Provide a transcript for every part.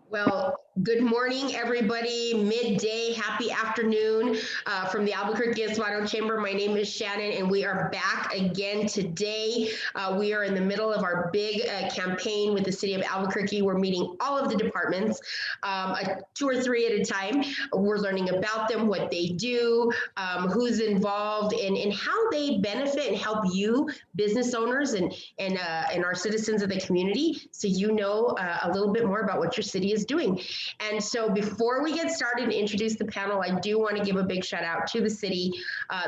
Well, good morning, everybody. Midday, happy afternoon from the Albuquerque Untitled Chamber. My name is Shannon, and we are back again today. We are in the middle of our big campaign with the city of Albuquerque. We're meeting all of the departments, 2 or 3 at a time. We're learning about them, what they do, who's involved, and how they benefit and help you, business owners, and our citizens of the community, so you know a little bit more about what your city is doing. And so before we get started and introduce the panel, I do want to give a big shout out to the city,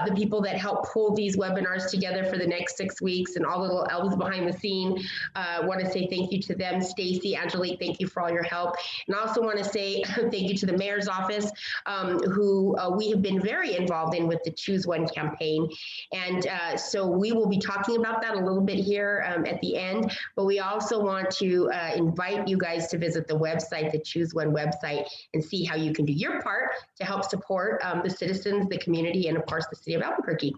the people that help pull these webinars together for the next 6 weeks, and all the little elves behind the scene. I want to say thank you to them. Stacy, Angelique, thank you for all your help. And I also want to say thank you to the mayor's office, who we have been very involved in with the Choose One campaign. And so we will be talking about that a little bit here at the end, but we also want to invite you guys to visit the website, the Choose One website, and see how you can do your part to help support the citizens, the community, and of course the city of Albuquerque.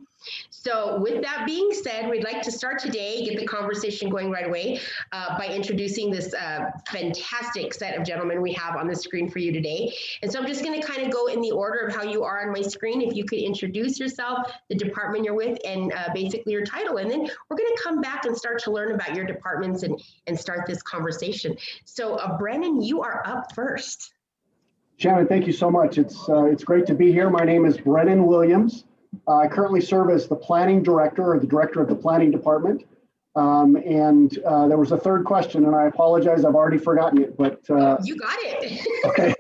So with that being said, we'd like to start today, get the conversation going right away by introducing this fantastic set of gentlemen we have on the screen for you today. And so I'm just going to kind of go in the order of how you are on my screen. If you could introduce yourself, the department you're with, and basically your title. And then we're going to come back and start to learn about your departments and start this conversation. So Brennan, you are up first. Shannon, thank you so much. It's great to be here. My name is Brennan Williams. I currently serve as the planning director, or the director of the planning department. There was a third question, and I apologize, I've already forgotten it, but you got it. Okay.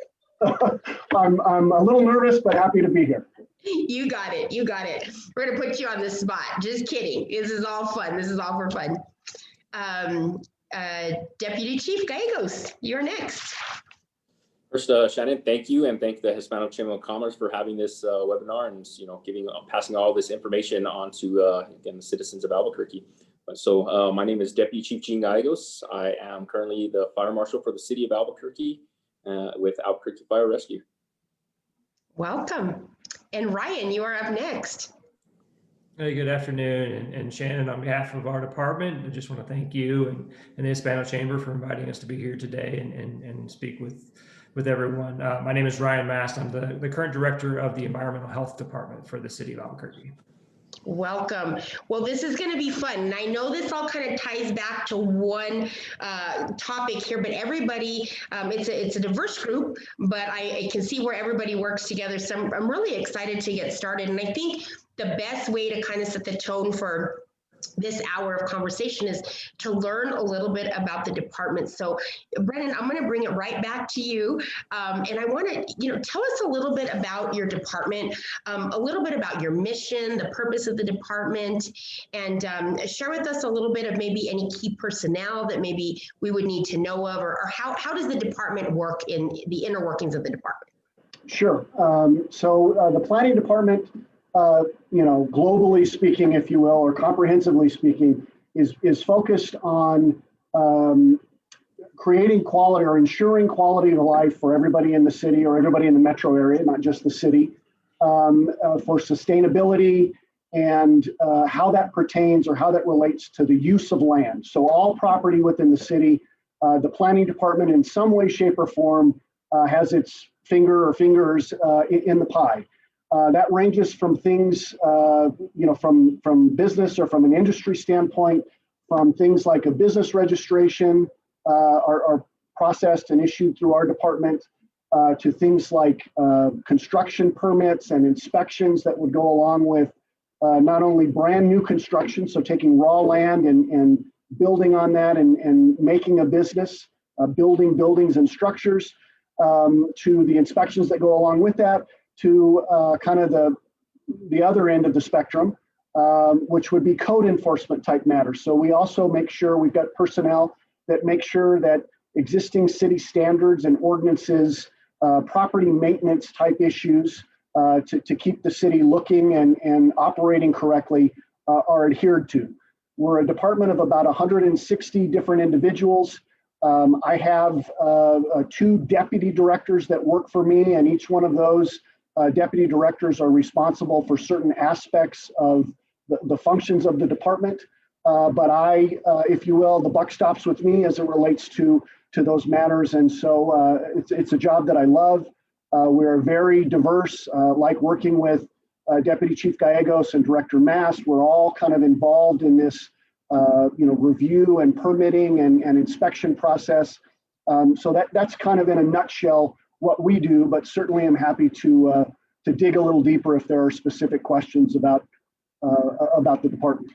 I'm a little nervous, but happy to be here. You got it. You got it. We're going to put you on the spot. Just kidding. This is all fun. This is all for fun. Deputy Chief Gallegos, you're next. First, Shannon, thank you, and thank the Hispanic Chamber of Commerce for having this webinar and passing all this information on to again the citizens of Albuquerque. So my name is Deputy Chief Gene Gallegos. I am currently the Fire Marshal for the City of Albuquerque with Albuquerque Fire Rescue. Welcome, and Ryan, you are up next. Hey, good afternoon, and Shannon, on behalf of our department, I just want to thank you and the Hispanic Chamber for inviting us to be here today and speak with everyone. My name is Ryan Mast. I'm the current director of the Environmental Health Department for the City of Albuquerque. Welcome. Well, this is going to be fun. And I know this all kind of ties back to one topic here, but everybody, it's a diverse group, but I can see where everybody works together. So I'm really excited to get started. And I think the best way to kind of set the tone for this hour of conversation is to learn a little bit about the department. So Brennan, I'm going to bring it right back to you. And I want to, tell us a little bit about your department, a little bit about your mission, the purpose of the department, and share with us a little bit of maybe any key personnel that maybe we would need to know of, or how does the department work in the inner workings of the department? Sure. So the planning department, globally speaking, if you will, or comprehensively speaking, is focused on creating quality or ensuring quality of life for everybody in the city or everybody in the metro area, not just the city, for sustainability and how that pertains or how that relates to the use of land. So all property within the city, the planning department in some way, shape, or form has its finger or fingers in the pie. That ranges from things, from business or from an industry standpoint, from things like a business registration are processed and issued through our department, to things like construction permits and inspections that would go along with not only brand new construction, so taking raw land and building on that and making a business, building buildings and structures, to the inspections that go along with that, to kind of the other end of the spectrum, which would be code enforcement type matters. So we also make sure we've got personnel that make sure that existing city standards and ordinances, property maintenance type issues to keep the city looking and operating correctly are adhered to. We're a department of about 160 different individuals. I have 2 deputy directors that work for me, and each one of those deputy directors are responsible for certain aspects of the functions of the department. but if you will, the buck stops with me as it relates to those matters. And so it's a job that I love. We're very diverse, like working with Deputy Chief Gallegos and Director Mast. We're all kind of involved in this review and permitting and inspection process. So that's kind of in a nutshell what we do, but certainly I'm happy to dig a little deeper if there are specific questions about the department.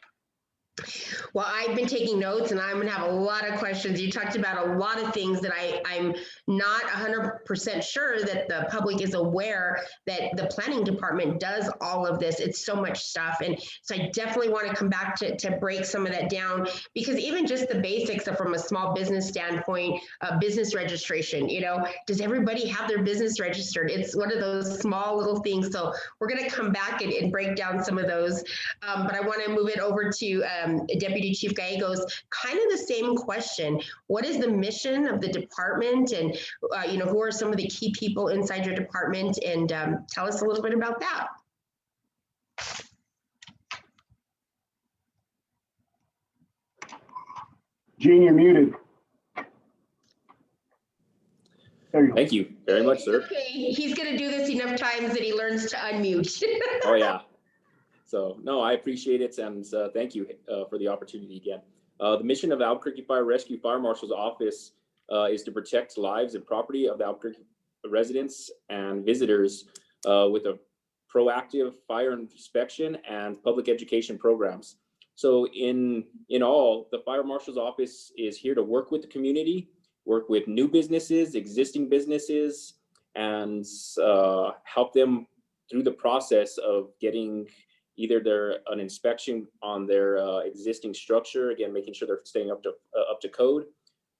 Well, I've been taking notes and I'm going to have a lot of questions. You talked about a lot of things that I'm not 100% sure that the public is aware that the planning department does all of this. It's so much stuff. And so I definitely want to come back to break some of that down, because even just the basics of, from a small business standpoint, business registration, does everybody have their business registered? It's one of those small little things. So we're going to come back and break down some of those. But I want to move it over to Deputy Chief Gallegos, kind of the same question. What is the mission of the department, and who are some of the key people inside your department, and tell us a little bit about that. Gene, you're muted. There you go. Thank you very much, sir. Okay, he's going to do this enough times that he learns to unmute. Oh yeah. So no, I appreciate it, and thank you for the opportunity again. The mission of the Albuquerque Fire Rescue Fire Marshal's Office is to protect lives and property of the Albuquerque residents and visitors with a proactive fire inspection and public education programs. So in all, the Fire Marshal's Office is here to work with the community, work with new businesses, existing businesses, and help them through the process of getting either an inspection on their existing structure, again, making sure they're staying up to code.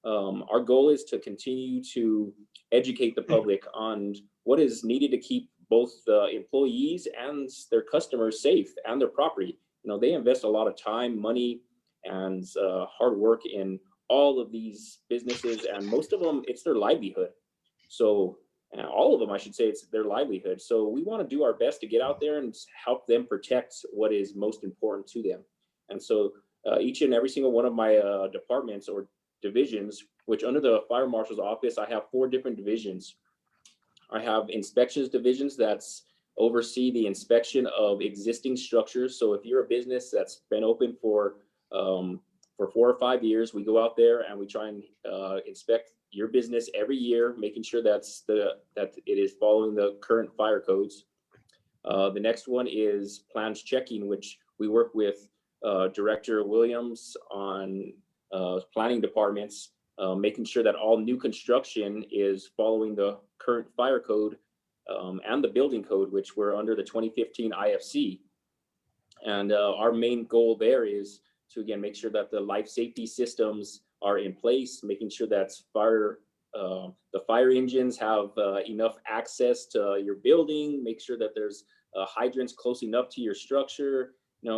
Our goal is to continue to educate the public on what is needed to keep both the employees and their customers safe and their property. They invest a lot of time, money, and hard work in all of these businesses, and most of them, it's their livelihood. So all of them, I should say, it's their livelihood. So we want to do our best to get out there and help them protect what is most important to them. And so each and every single one of my departments or divisions, which under the Fire Marshal's Office, I have 4 different divisions. I have inspections divisions that's oversee the inspection of existing structures. So if you're a business that's been open for 4 or 5 years, we go out there and we try and inspect your business every year, making sure that it is following the current fire codes. The next one is plans checking, which we work with Director Williams on planning departments, making sure that all new construction is following the current fire code and the building code, which we're under the 2015 IFC. And our main goal there is to, again, make sure that the life safety systems are in place, making sure that the fire engines have enough access to your building, make sure that there's hydrants close enough to your structure,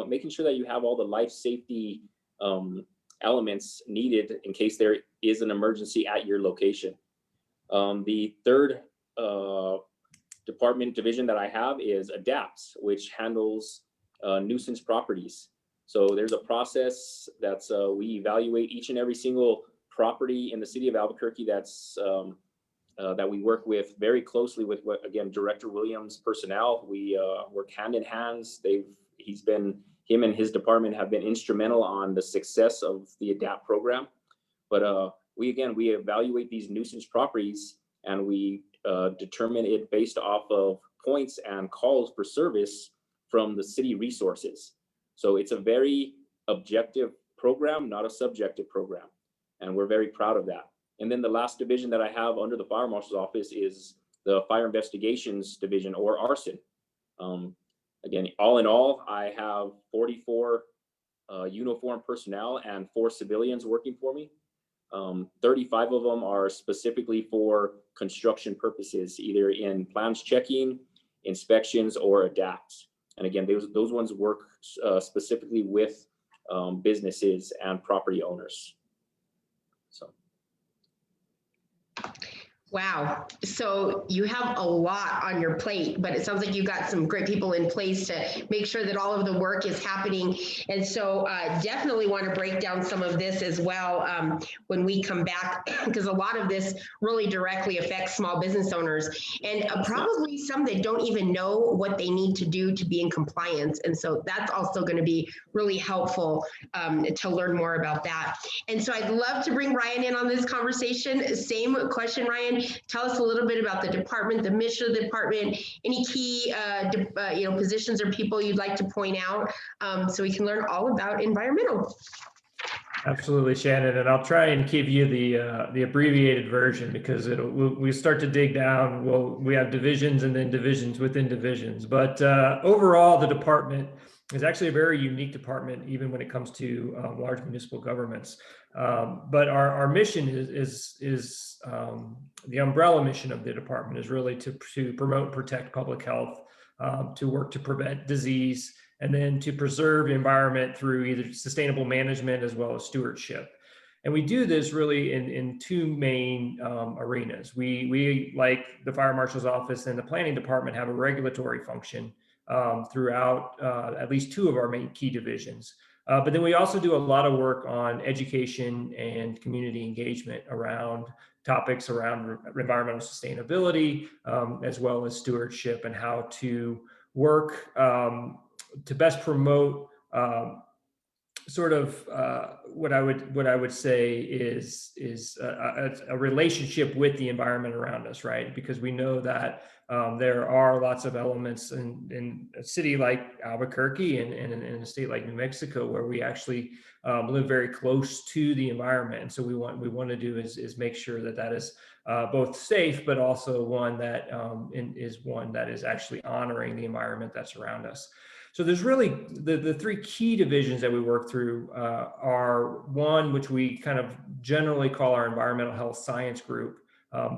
making sure that you have all the life safety elements needed in case there is an emergency at your location. The third division that I have is ADAPT, which handles nuisance properties. So there's a process that's we evaluate each and every single property in the city of Albuquerque that's that we work with very closely with, again, Director Williams' personnel. We work hand in hand. Him and his department have been instrumental on the success of the ADAPT program. But we evaluate these nuisance properties and we determine it based off of points and calls for service from the city resources. So it's a very objective program, not a subjective program. And we're very proud of that. And then the last division that I have under the Fire Marshal's Office is the Fire Investigations Division, or arson. Again, all in all, I have 44 uniformed personnel and 4 civilians working for me. 35 of them are specifically for construction purposes, either in plans checking, inspections, or ADAPT. And again, those ones work specifically with businesses and property owners. Wow. So you have a lot on your plate, but it sounds like you got some great people in place to make sure that all of the work is happening. And so definitely want to break down some of this as well when we come back, because a lot of this really directly affects small business owners and probably some that don't even know what they need to do to be in compliance. And so that's also going to be really helpful to learn more about that. And so I'd love to bring Ryan in on this conversation. Same question, Ryan. Tell us a little bit about the department, the mission of the department, any key positions or people you'd like to point out so we can learn all about environmental. Absolutely, Shannon, and I'll try and give you the abbreviated version because we start to dig down. We have divisions and then divisions within divisions, but overall, the department is actually a very unique department, even when it comes to large municipal governments. But our mission is the umbrella mission of the department is really to promote and protect public health, to work to prevent disease, and then to preserve the environment through either sustainable management as well as stewardship. And we do this really in two main arenas. We, like the Fire Marshal's office and the planning department, have a regulatory function throughout at least two of our main key divisions. But then we also do a lot of work on education and community engagement around topics around environmental sustainability, as well as stewardship and how to work to best promote what I would say is a relationship with the environment around us, right? Because we know that there are lots of elements in a city like Albuquerque and in a state like New Mexico where we actually live very close to the environment, and so we want to do is make sure that is both safe, but also one that is actually honoring the environment that's around us. So there's really the three key divisions that we work through are one, which we kind of generally call our environmental health science group.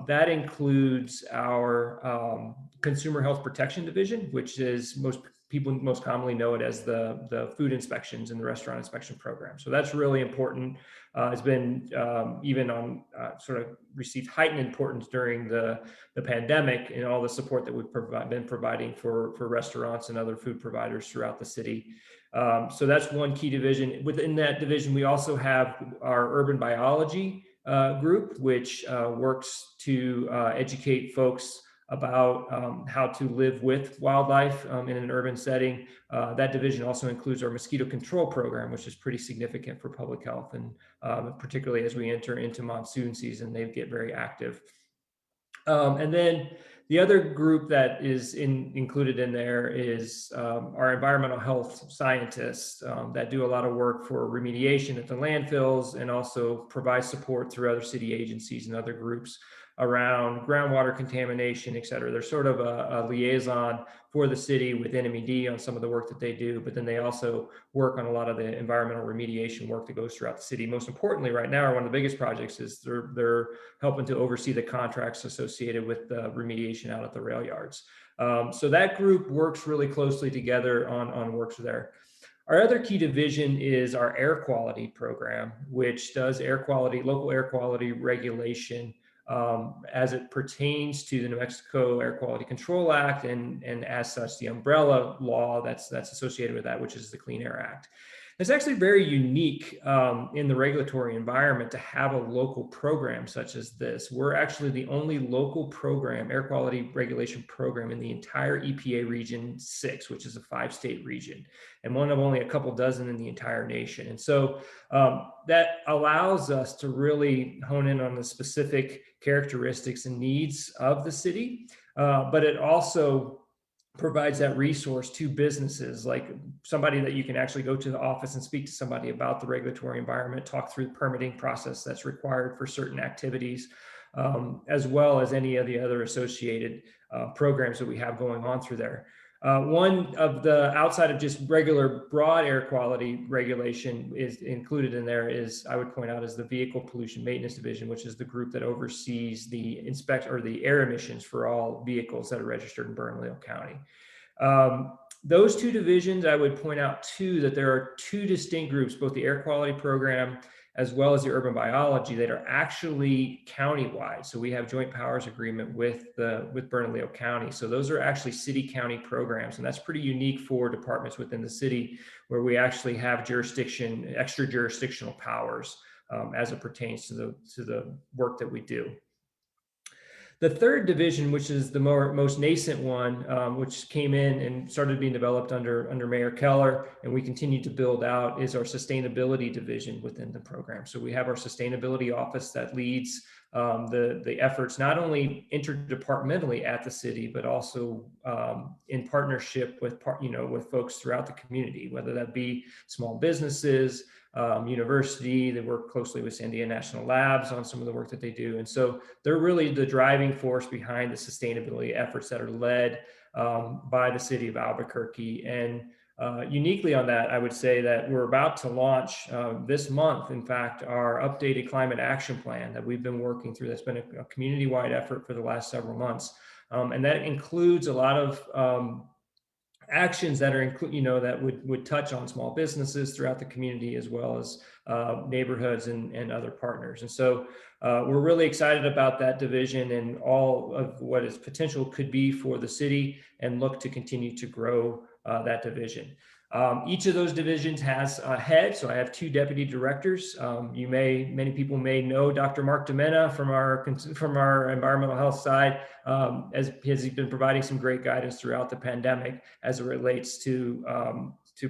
That includes our consumer health protection division, which is most people most commonly know it as the food inspections and the restaurant inspection program. So that's really important. It's been even on sort of received heightened importance during the pandemic and all the support that we've been providing for restaurants and other food providers throughout the city. So that's one key division. Within that division, we also have our urban biology group, which works to educate folks about how to live with wildlife in an urban setting. That division also includes our mosquito control program, which is pretty significant for public health, and particularly as we enter into monsoon season, they get very active. And then the other group that is included in there is our environmental health scientists that do a lot of work for remediation at the landfills and also provide support through other city agencies and other groups around groundwater contamination, et cetera. They're sort of a liaison for the city with NMED on some of the work that they do, but then they also work on a lot of the environmental remediation work that goes throughout the city. Most importantly, right now, one of the biggest projects is they're helping to oversee the contracts associated with the remediation out at the rail yards. So that group works really closely together on works there. Our other key division is our air quality program, which does local air quality regulation as it pertains to the New Mexico Air Quality Control Act and as such the umbrella law that's associated with that, which is the Clean Air Act. It's actually very unique in the regulatory environment to have a local program such as this. We're actually the only local program, air quality regulation program, in the entire EPA Region 6, which is a 5-state region, and one of only a couple dozen in the entire nation. And so that allows us to really hone in on the specific characteristics and needs of the city, but it also provides that resource to businesses, like somebody that you can actually go to the office and speak to somebody about the regulatory environment, talk through the permitting process that's required for certain activities, as well as any of the other associated programs that we have going on through there. One of the, outside of just regular broad air quality regulation, is included in there is, I would point out, is the Vehicle Pollution Maintenance Division, which is the group that oversees the the air emissions for all vehicles that are registered in Bernalillo County. Those two divisions, I would point out too, that there are two distinct groups, both the air quality program as well as the urban biology that are actually countywide. So we have joint powers agreement with Bernalillo County. So those are actually city-county programs, and that's pretty unique for departments within the city, where we actually have extra jurisdictional powers as it pertains to the work that we do. The third division, which is the most nascent one, which came in and started being developed under Mayor Keller, and we continue to build out, is our sustainability division within the program. So we have our sustainability office that leads the efforts, not only interdepartmentally at the city, but also in partnership with folks throughout the community, whether that be small businesses, university. They work closely with Sandia National Labs on some of the work that they do. And so they're really the driving force behind the sustainability efforts that are led by the city of Albuquerque. And uniquely on that, I would say that we're about to launch this month, in fact, our updated climate action plan that we've been working through. That's been a community-wide effort for the last several months. And that includes a lot of actions that are that would touch on small businesses throughout the community, as well as neighborhoods and other partners. And so we're really excited about that division and all of what its potential could be for the city, and look to continue to grow that division. Each of those divisions has a head. So I have two deputy directors. Many people may know Dr. Mark Demena from our environmental health side, as he's been providing some great guidance throughout the pandemic as it relates to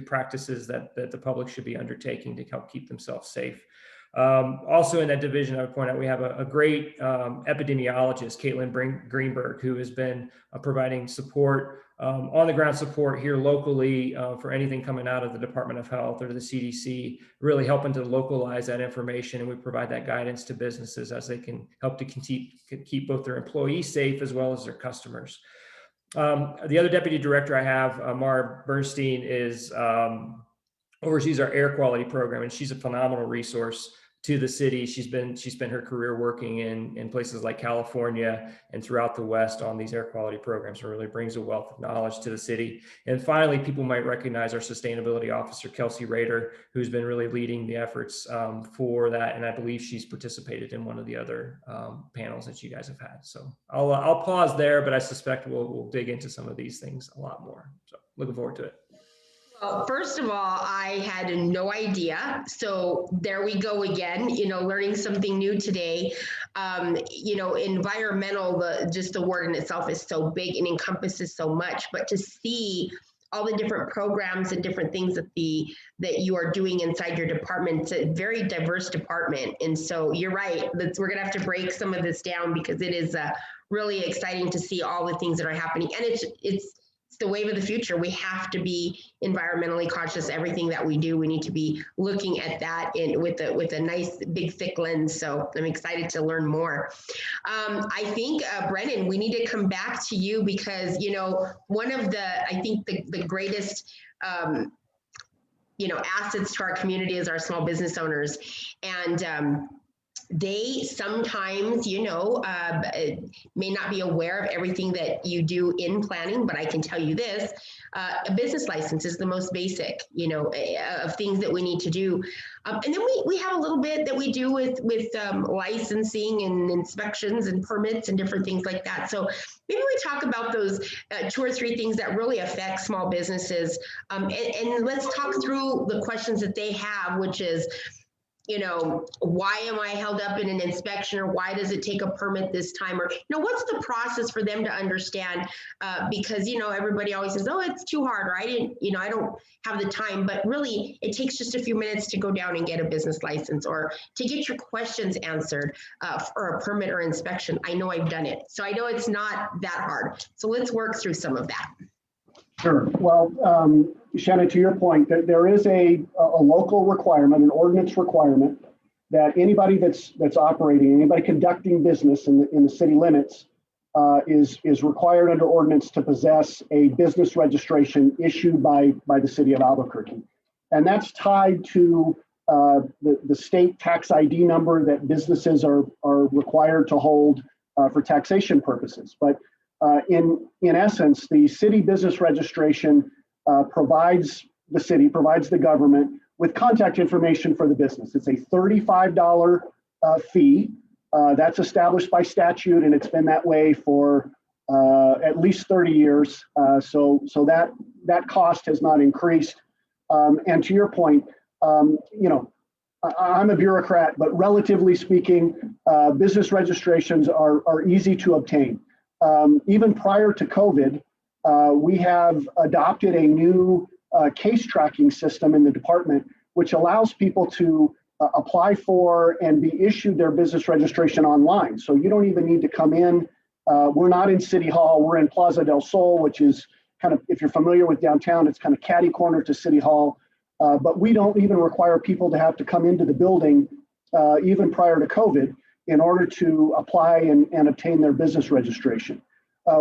practices that the public should be undertaking to help keep themselves safe. Also in that division, I would point out we have a great epidemiologist, Caitlin Greenberg, who has been providing support, on the ground support here locally for anything coming out of the Department of Health or the CDC, really helping to localize that information. And we provide that guidance to businesses as they can help to keep both their employees safe as well as their customers. The other deputy director I have, Mara Bernstein, oversees our air quality program, and she's a phenomenal resource to the city. She spent her career working in places like California and throughout the West on these air quality programs, and really brings a wealth of knowledge to the city. And finally, people might recognize our sustainability officer, Kelsey Rader, who's been really leading the efforts for that. And I believe she's participated in one of the other panels that you guys have had. So I'll pause there, but I suspect we'll dig into some of these things a lot more. So looking forward to it. Well, first of all, I had no idea. So there we go again, learning something new today. Environmental, just the word in itself is so big and encompasses so much, but to see all the different programs and different things that you are doing inside your department, it's a very diverse department. And so you're right, we're gonna have to break some of this down, because it is really exciting to see all the things that are happening. And it's the wave of the future. We have to be environmentally conscious. Everything that we do, we need to be looking at that with a nice big thick lens. So I'm excited to learn more. I think Brennan, we need to come back to you, because one of the greatest assets to our community is our small business owners, and they sometimes, may not be aware of everything that you do in planning, but I can tell you this, a business license is the most basic, of things that we need to do. And then we have a little bit that we do with licensing and inspections and permits and different things like that. So maybe we talk about those 2 or 3 things that really affect small businesses. And let's talk through the questions that they have, which is, why am I held up in an inspection, or why does it take a permit this time? Or, what's the process for them to understand? Because, everybody always says, oh, it's too hard, or I don't have the time, but really it takes just a few minutes to go down and get a business license, or to get your questions answered for a permit or inspection. I know I've done it. So I know it's not that hard. So let's work through some of that. Sure. Well, Shannon, to your point, there is a local requirement, an ordinance requirement, that anybody that's operating, anybody conducting business in the city limits is required under ordinance to possess a business registration issued by the city of Albuquerque. And that's tied to the state tax ID number that businesses are required to hold for taxation purposes. But in essence, the city business registration provides the government with contact information for the business. It's a $35 fee. That's established by statute, and it's been that way for at least 30 years. So that cost has not increased. And to your point, I'm a bureaucrat, but relatively speaking, business registrations are easy to obtain. Even prior to COVID, we have adopted a new case tracking system in the department, which allows people to apply for and be issued their business registration online. So you don't even need to come in. We're not in City Hall. We're in Plaza del Sol, which is kind of, if you're familiar with downtown, it's kind of catty corner to City Hall. But we don't even require people to have to come into the building, even prior to COVID, in order to apply and obtain their business registration.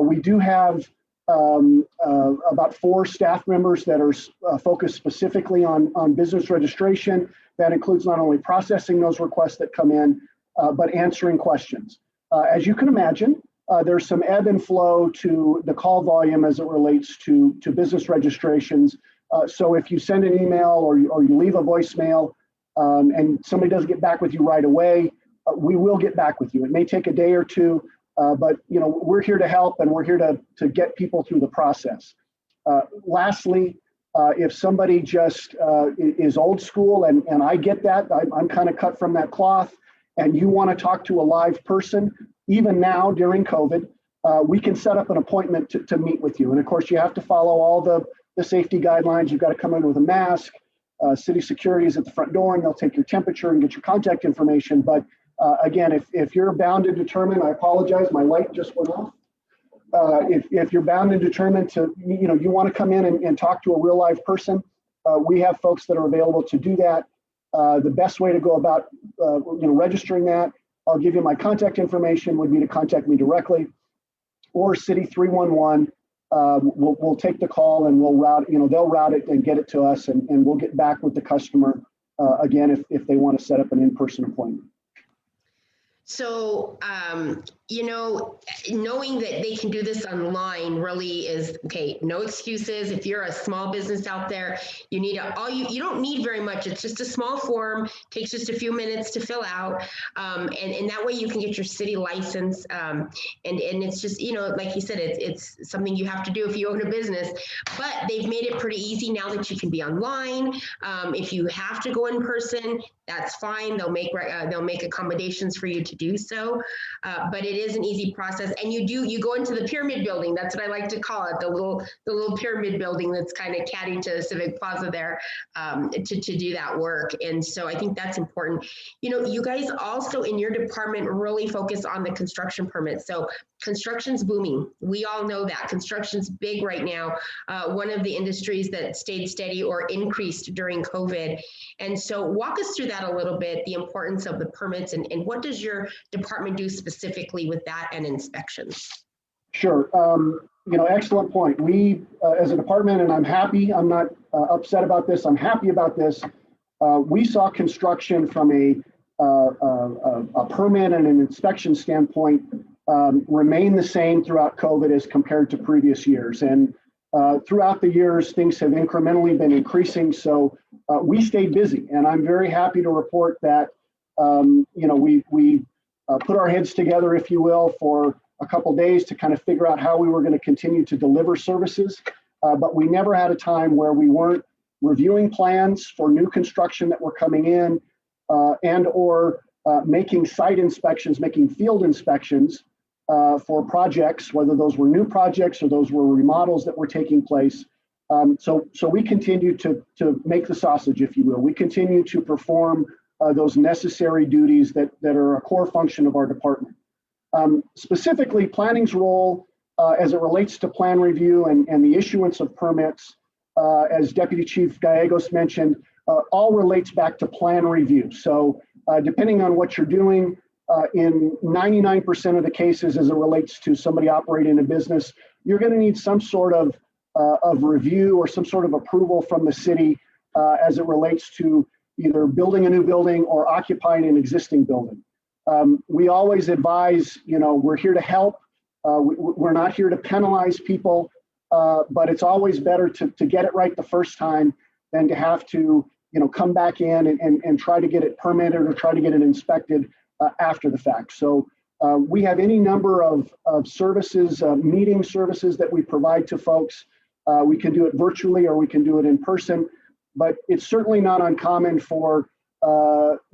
We do have about 4 staff members that are focused specifically on business registration. That includes not only processing those requests that come in, but answering questions. As you can imagine, there's some ebb and flow to the call volume as it relates to business registrations. So if you send an email or you leave a voicemail and somebody doesn't get back with you right away, we will get back with you. It may take a day or two, but we're here to help, and we're here to get people through the process. Lastly, if somebody just is old school, and I get that, I'm kind of cut from that cloth, and you want to talk to a live person, even now during COVID, we can set up an appointment to meet with you. And of course, you have to follow all the safety guidelines. You've got to come in with a mask. City security is at the front door, and they'll take your temperature and get your contact information. But again, if you're bound and determined, I apologize, my light just went off. If you're bound and determined to, you want to come in and talk to a real live person, we have folks that are available to do that. The best way to go about registering that, I'll give you my contact information, would be to contact me directly, or City 311. We'll take the call and we'll route, they'll route it and get it to us, and we'll get back with the customer again if they want to set up an in-person appointment. So, knowing that they can do this online really is, okay, no excuses. If you're a small business out there, you need you don't need very much. It's just a small form, takes just a few minutes to fill out. And that way you can get your city license. And it's just, like you said, it's something you have to do if you own a business, but they've made it pretty easy now that you can be online. If you have to go in person, that's fine. They'll make accommodations for you to do so. But it is an easy process. And you go into the pyramid building. That's what I like to call it, the little pyramid building that's kind of catty to Civic Plaza there, to do that work. And so I think that's important. You guys also in your department really focus on the construction permits. So construction's booming. We all know that construction's big right now. One of the industries that stayed steady or increased during COVID. And so walk us through that a little bit, the importance of the permits, and what does your department do specifically with that and inspections? Sure. Excellent point. We, as a department, and I'm happy, I'm not upset about this, I'm happy about this. We saw construction from a permit and an inspection standpoint remain the same throughout COVID as compared to previous years. And throughout the years, things have incrementally been increasing. So we stayed busy, and I'm very happy to report that we put our heads together, if you will, for a couple days to kind of figure out how we were going to continue to deliver services. But we never had a time where we weren't reviewing plans for new construction that were coming in, and or making site inspections, making field inspections for projects, whether those were new projects or those were remodels that were taking place. So we continue to make the sausage, if you will. We continue to perform those necessary duties that are a core function of our department. Specifically, planning's role as it relates to plan review and the issuance of permits, as Deputy Chief Gallegos mentioned, all relates back to plan review. So depending on what you're doing, in 99% of the cases as it relates to somebody operating a business, you're going to need some sort of review or some sort of approval from the city as it relates to either building a new building or occupying an existing building. We always advise, we're here to help. We're not here to penalize people, but it's always better to get it right the first time than to have to come back in and try to get it permitted or try to get it inspected after the fact. So we have any number of services, meeting services that we provide to folks. We can do it virtually or we can do it in person, but it's certainly not uncommon for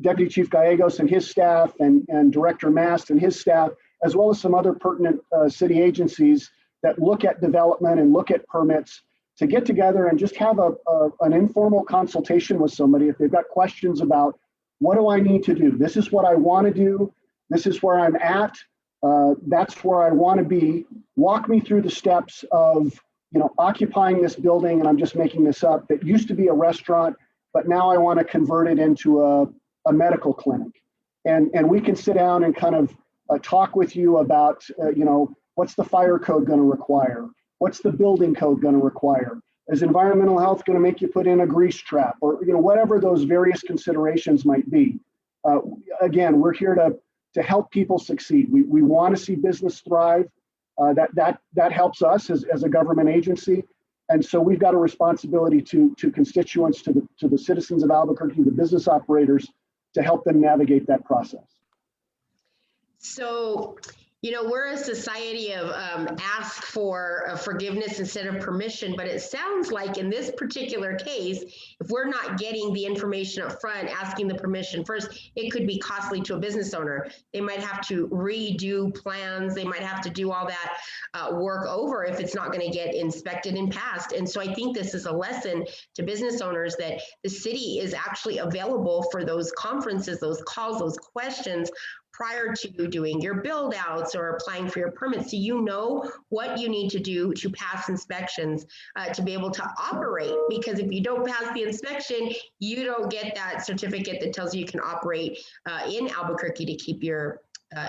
Deputy Chief Gallegos and his staff and Director Mast and his staff, as well as some other pertinent city agencies that look at development and look at permits, to get together and just have an informal consultation with somebody if they've got questions about, what do I need to do? This is what I want to do. This is where I'm at. That's where I want to be. Walk me through the steps of occupying this building, and I'm just making this up, that used to be a restaurant, but now I want to convert it into a medical clinic. And we can sit down and kind of talk with you about, what's the fire code going to require? What's the building code going to require? Is environmental health going to make you put in a grease trap, or whatever those various considerations might be? Again, we're here to help people succeed. We want to see business thrive. That helps us as a government agency, and so we've got a responsibility to constituents, to the citizens of Albuquerque, the business operators, to help them navigate that process. So, we're a society of ask for forgiveness instead of permission, but it sounds like in this particular case, if we're not getting the information up front, asking the permission first, it could be costly to a business owner. They might have to redo plans. They might have to do all that work over if it's not going to get inspected and passed. And so I think this is a lesson to business owners that the city is actually available for those conferences, those calls, those questions prior to doing your build outs or applying for your permits, so you know what you need to do to pass inspections to be able to operate. Because if you don't pass the inspection, you don't get that certificate that tells you can operate in Albuquerque to keep your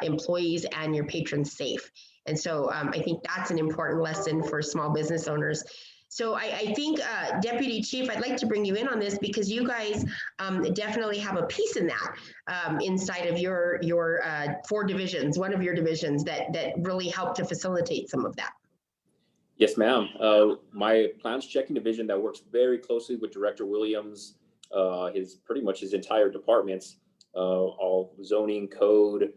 employees and your patrons safe. And so I think that's an important lesson for small business owners. So I think, Deputy Chief, I'd like to bring you in on this, because you guys definitely have a piece in that inside of your 4 divisions, one of your divisions that really help to facilitate some of that. Yes, ma'am. My plans checking division that works very closely with Director Williams, pretty much his entire departments, all zoning, code,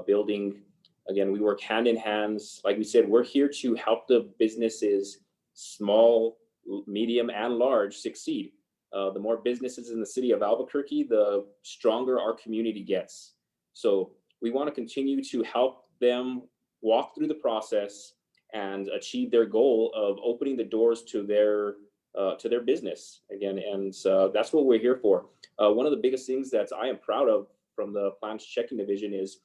building. Again, we work hand in hand. Like we said, we're here to help the businesses, small, medium, and large, succeed. The more businesses in the city of Albuquerque, the stronger our community gets. So we want to continue to help them walk through the process and achieve their goal of opening the doors to their business again. And that's what we're here for. One of the biggest things that I am proud of from the plans checking division is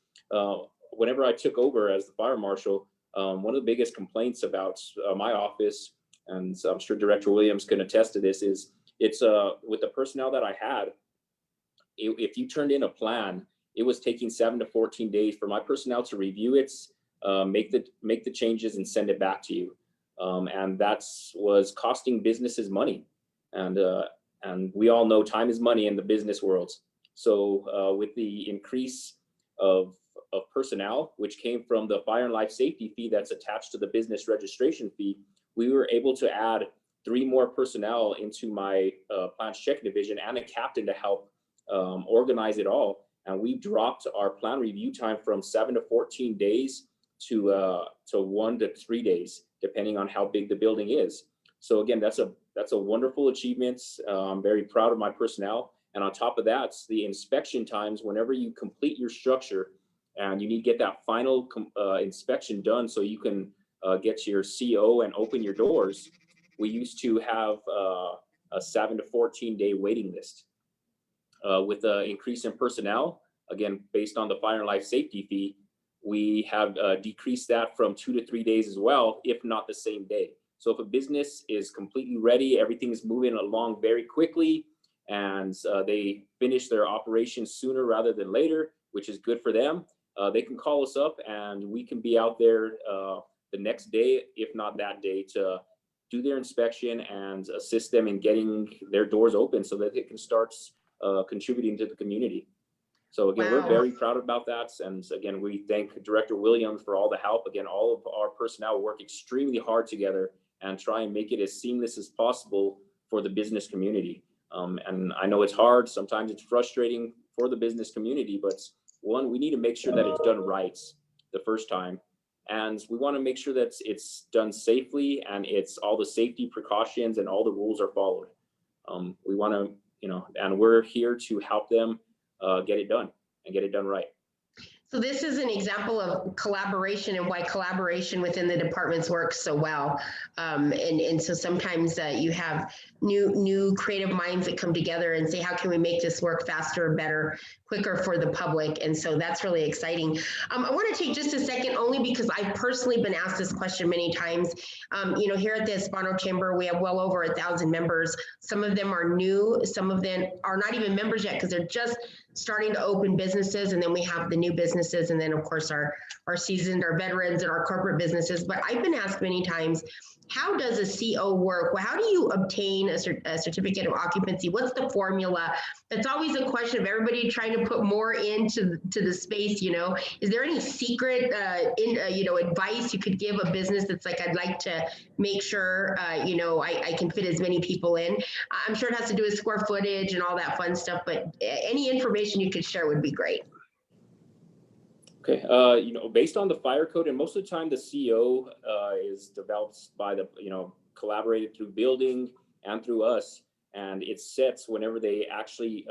whenever I took over as the fire marshal, one of the biggest complaints about my office, and I'm sure Director Williams can attest to this, is it's with the personnel that I had, if you turned in a plan, it was taking 7 to 14 days for my personnel to review it, make the changes and send it back to you. And that was costing businesses money. And we all know time is money in the business world. So with the increase of personnel, which came from the fire and life safety fee that's attached to the business registration fee, we were able to add 3 more personnel into my plans check division and a captain to help organize it all. And we dropped our plan review time from 7 to 14 days to 1 to 3 days, depending on how big the building is. So again, that's a wonderful achievement. I'm very proud of my personnel. And on top of that, the inspection times, whenever you complete your structure and you need to get that final inspection done so you can get your CO and open your doors, we used to have a 7 to 14 day waiting list. With the increase in personnel, again, based on the fire and life safety fee, we have decreased that from 2 to 3 days as well, if not the same day. So if a business is completely ready, everything is moving along very quickly, and they finish their operations sooner rather than later, which is good for them, they can call us up and we can be out there the next day, if not that day, to do their inspection and assist them in getting their doors open so that they can start contributing to the community. So again, We're very proud about that. And again, we thank Director Williams for all the help. Again, all of our personnel work extremely hard together and try and make it as seamless as possible for the business community. And I know it's hard. Sometimes it's frustrating for the business community, but one, we need to make sure that it's done right the first time. And we want to make sure that it's done safely and it's all the safety precautions and all the rules are followed. We want to, and we're here to help them get it done and get it done right. So this is an example of collaboration and why collaboration within the departments works so well. And so sometimes you have new creative minds that come together and say, how can we make this work faster, better, quicker for the public? And so that's really exciting. I want to take just a second, only because I've personally been asked this question many times. Here at the Hispano Chamber, we have well over 1,000 members. Some of them are new. Some of them are not even members yet because they're just starting to open businesses. And then we have the new businesses. And then of course our seasoned, our veterans and our corporate businesses. But I've been asked many times, how does a CO work? Well, how do you obtain a certificate of occupancy? What's the formula? That's always a question of everybody trying to put more into the space. Is there any secret, advice you could give a business that's like, I'd like to make sure, I can fit as many people in? I'm sure it has to do with square footage and all that fun stuff, but any information you could share would be great. Okay, based on the fire code, and most of the time the CO is developed by the, collaborated through building and through us, and it sets whenever they actually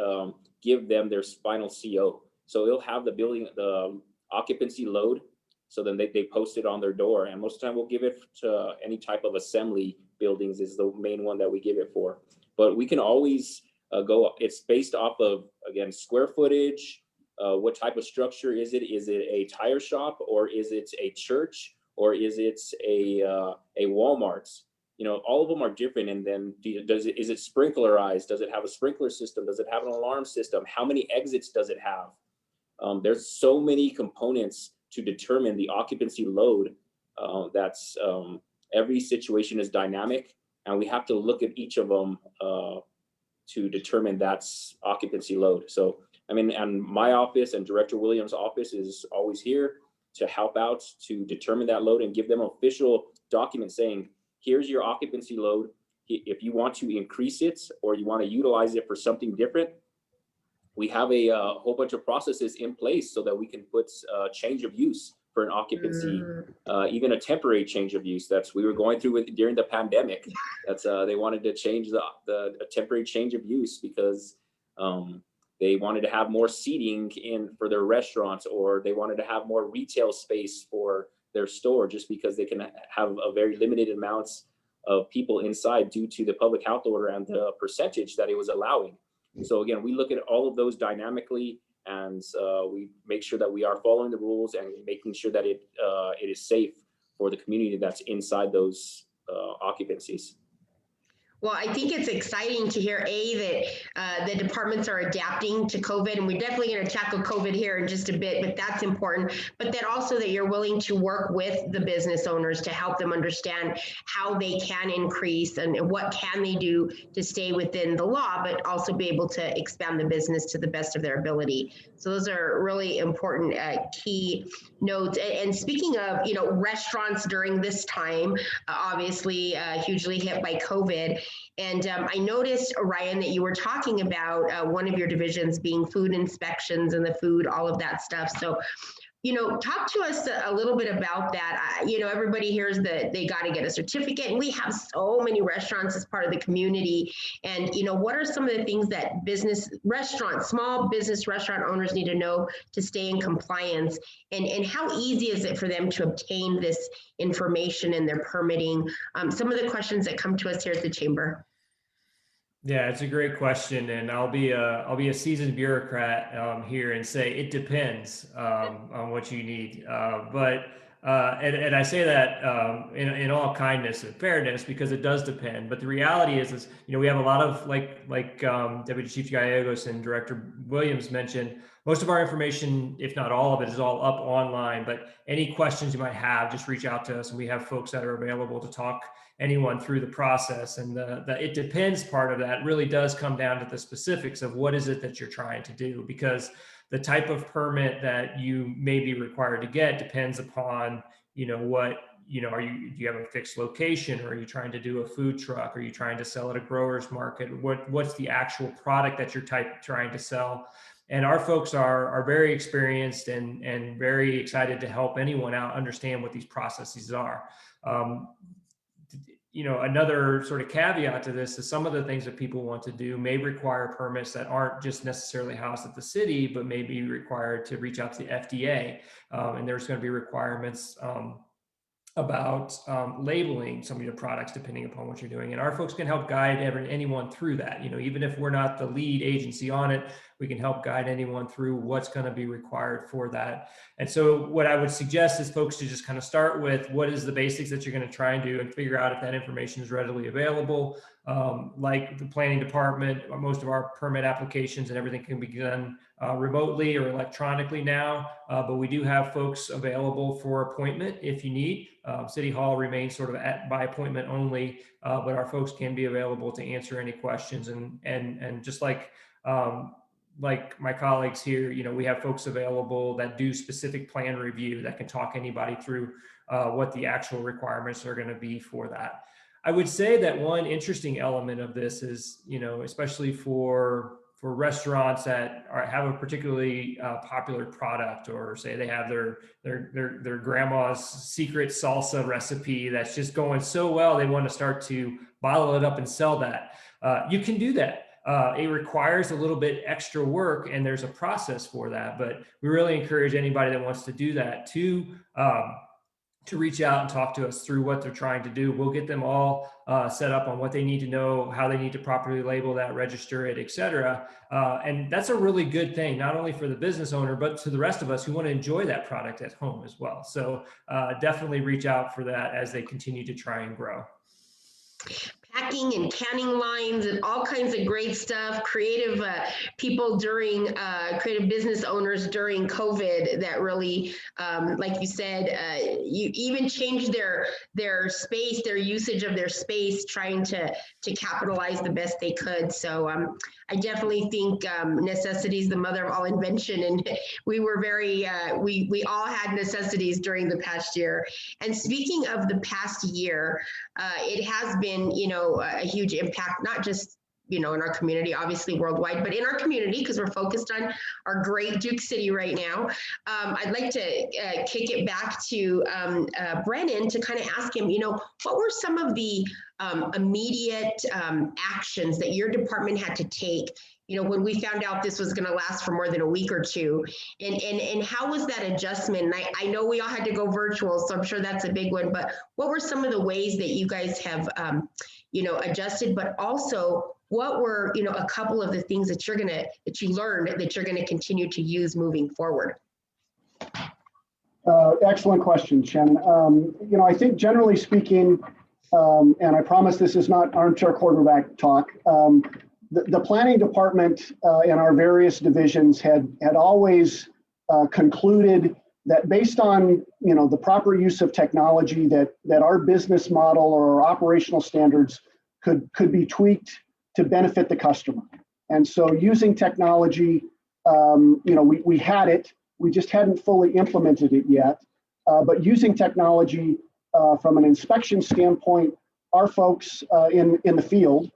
give them their final CO. So it'll have the occupancy load, so then they post it on their door, and most of the time we'll give it to any type of assembly buildings is the main one that we give it for. But we can always go, it's based off of, again, square footage. What type of structure is it? Is it a tire shop, or is it a church, or is it a Walmart? All of them are different. And then is it sprinklerized? Does it have a sprinkler system? Does it have an alarm system? How many exits does it have? There's so many components to determine the occupancy load. That's every situation is dynamic, and we have to look at each of them to determine that's occupancy load. So and my office and Director Williams' office is always here to help out to determine that load and give them official documents saying, here's your occupancy load. If you want to increase it or you want to utilize it for something different, we have a whole bunch of processes in place so that we can put change of use for an occupancy, even a temporary change of use. That's we were going through with during the pandemic. That's they wanted to change a temporary change of use because they wanted to have more seating for their restaurants, or they wanted to have more retail space for their store, just because they can have a very limited amounts of people inside due to the public health order and the percentage that it was allowing. So again, we look at all of those dynamically, and we make sure that we are following the rules and making sure that it is safe for the community that's inside those occupancies. Well, I think it's exciting to hear, that the departments are adapting to COVID, and we're definitely going to tackle COVID here in just a bit, but that's important. But that also that you're willing to work with the business owners to help them understand how they can increase and what can they do to stay within the law, but also be able to expand the business to the best of their ability. So those are really important key notes. And speaking of, restaurants during this time, obviously hugely hit by COVID. And I noticed, Ryan, that you were talking about one of your divisions being food inspections and the food, all of that stuff. So, talk to us a little bit about that. Everybody hears that they got to get a certificate, and we have so many restaurants as part of the community. And, what are some of the things that small business restaurant owners need to know to stay in compliance? And how easy is it for them to obtain this information and their permitting? Some of the questions that come to us here at the Chamber. Yeah, it's a great question, and I'll be a seasoned bureaucrat here and say it depends on what you need. But I say that in all kindness and fairness, because it does depend. But the reality is we have a lot of like Deputy Chief Gallegos and Director Williams mentioned. Most of our information, if not all of it, is all up online. But any questions you might have, just reach out to us, and we have folks that are available to talk anyone through the process. And the it depends part of that really does come down to the specifics of what is it that you're trying to do, because the type of permit that you may be required to get depends upon what do you have a fixed location, or are you trying to do a food truck? Are you trying to sell at a grower's market? What's the actual product that you're trying to sell? And our folks are very experienced and very excited to help anyone out understand what these processes are. Another sort of caveat to this is some of the things that people want to do may require permits that aren't just necessarily housed at the city, but may be required to reach out to the FDA. And there's going to be requirements about labeling some of your products depending upon what you're doing. And our folks can help guide anyone through that. Even if we're not the lead agency on it, we can help guide anyone through what's going to be required for that. And so what I would suggest is folks to just kind of start with what is the basics that you're going to try and do, and figure out if that information is readily available. Like the planning department, most of our permit applications and everything can be done remotely or electronically now, but we do have folks available for appointment if you need. City Hall remains sort of by appointment only, but our folks can be available to answer any questions. And just like my colleagues here, we have folks available that do specific plan review that can talk anybody through what the actual requirements are going to be for that. I would say that one interesting element of this is, especially for restaurants that have a particularly popular product, or say they have their grandma's secret salsa recipe that's just going so well, they want to start to bottle it up and sell that. You can do that. It requires a little bit extra work, and there's a process for that, but we really encourage anybody that wants to do that to reach out and talk to us through what they're trying to do. We'll get them all set up on what they need to know, how they need to properly label that, register it, et cetera. And that's a really good thing, not only for the business owner, but to the rest of us who want to enjoy that product at home as well. So definitely reach out for that as they continue to try and grow. Packing and canning lines and all kinds of great stuff. Creative people creative business owners during COVID that really, like you said, you even changed their space, their usage of their space, trying to capitalize the best they could. So I definitely think necessity is the mother of all invention, and we were we all had necessities during the past year. And speaking of the past year, it has been, a huge impact, not just, in our community, obviously worldwide, but in our community, because we're focused on our great Duke City right now. I'd like to kick it back to Brennan to kind of ask him, what were some of the immediate actions that your department had to take, when we found out this was going to last for more than a week or two, and how was that adjustment? And I know we all had to go virtual, so I'm sure that's a big one, but what were some of the ways that you guys have, adjusted, but also what were, a couple of the things that you learned that you're going to continue to use moving forward? Excellent question, Shannon. I think generally speaking, and I promise this is not armchair quarterback talk, the planning department and our various divisions had always concluded that based on the proper use of technology, that our business model or our operational standards could be tweaked to benefit the customer. And so using technology, we had it, we just hadn't fully implemented it yet. But using technology from an inspection standpoint, our folks in the field,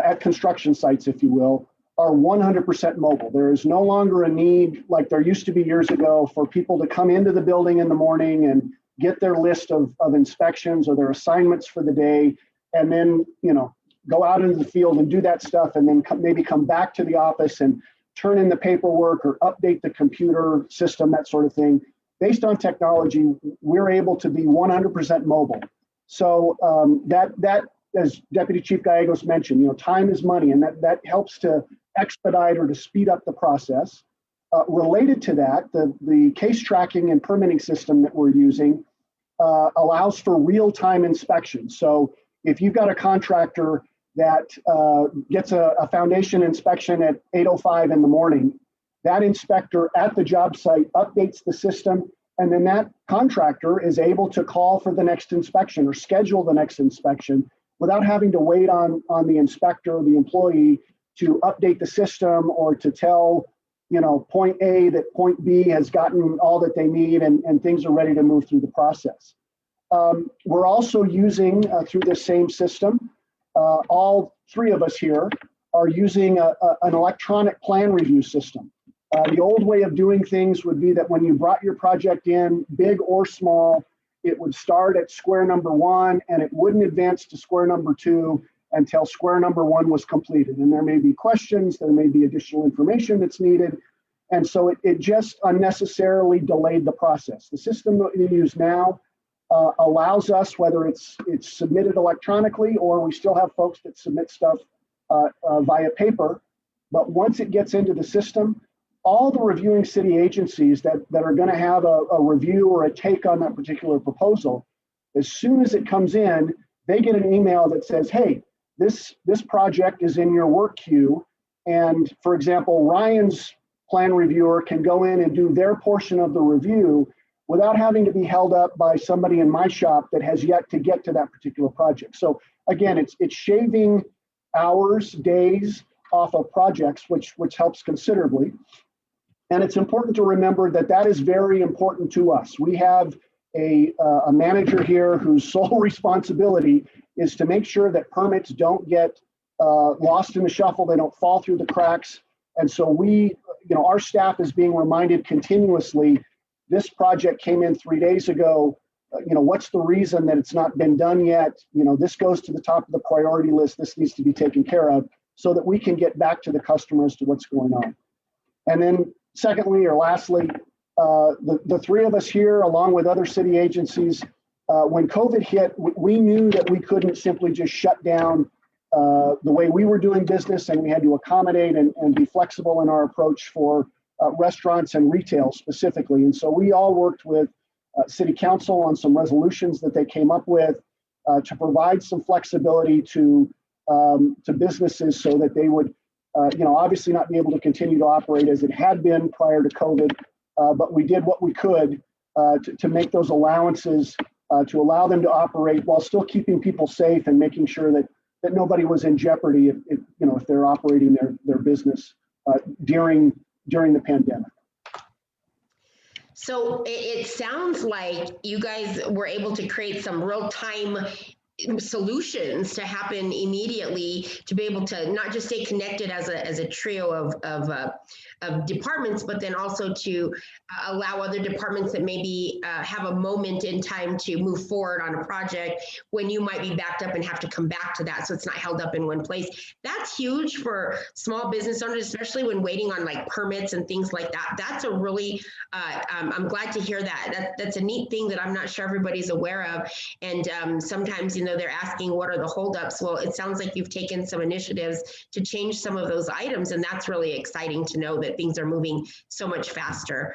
at construction sites, if you will, are 100% mobile. There is no longer a need, like there used to be years ago, for people to come into the building in the morning and get their list of inspections or their assignments for the day, and then go out into the field and do that stuff, and then maybe come back to the office and turn in the paperwork or update the computer system, that sort of thing. Based on technology, we're able to be 100% mobile. So that, as Deputy Chief Gallegos mentioned, time is money, and that helps to expedite or to speed up the process. Related to that, the case tracking and permitting system that we're using allows for real-time inspection. So if you've got a contractor that gets a foundation inspection at 8:05 in the morning, that inspector at the job site updates the system, and then that contractor is able to call for the next inspection or schedule the next inspection without having to wait on the inspector or the employee to update the system or to tell point A that point B has gotten all that they need and things are ready to move through the process. We're also using through this same system, all three of us here are using an electronic plan review system. The old way of doing things would be that when you brought your project in, big or small, it would start at square number one and it wouldn't advance to square number two until square number one was completed. And there may be questions, there may be additional information that's needed. And so it just unnecessarily delayed the process. The system that we use now allows us, whether it's submitted electronically or we still have folks that submit stuff via paper, but once it gets into the system, all the reviewing city agencies that are going to have a review or a take on that particular proposal, as soon as it comes in, they get an email that says, hey, this project is in your work queue. And for example, Ryan's plan reviewer can go in and do their portion of the review without having to be held up by somebody in my shop that has yet to get to that particular project. So again, it's shaving hours, days off of projects, which helps considerably. And it's important to remember that that is very important to us. We have a manager here whose sole responsibility is to make sure that permits don't get lost in the shuffle, they don't fall through the cracks. And so our staff is being reminded continuously, this project came in 3 days ago, what's the reason that it's not been done yet? This goes to the top of the priority list, this needs to be taken care of so that we can get back to the customer as to what's going on. And then secondly, or lastly, the three of us here, along with other city agencies, when COVID hit, we knew that we couldn't simply just shut down the way we were doing business, and we had to accommodate and be flexible in our approach for restaurants and retail specifically. And so we all worked with City Council on some resolutions that they came up with to provide some flexibility to businesses so that they would obviously not be able to continue to operate as it had been prior to COVID, but we did what we could to make those allowances to allow them to operate while still keeping people safe and making sure that nobody was in jeopardy if they're operating their business during the pandemic. So it sounds like you guys were able to create some real-time solutions to happen immediately, to be able to not just stay connected as a trio of departments, but then also to allow other departments that maybe have a moment in time to move forward on a project when you might be backed up and have to come back to that, so it's not held up in one place. That's huge for small business owners, especially when waiting on like permits and things like that. That's a really I'm glad to hear that. That's a neat thing that I'm not sure everybody's aware of. And sometimes they're asking what are the holdups. Well, it sounds like you've taken some initiatives to change some of those items, and that's really exciting to know that things are moving so much faster.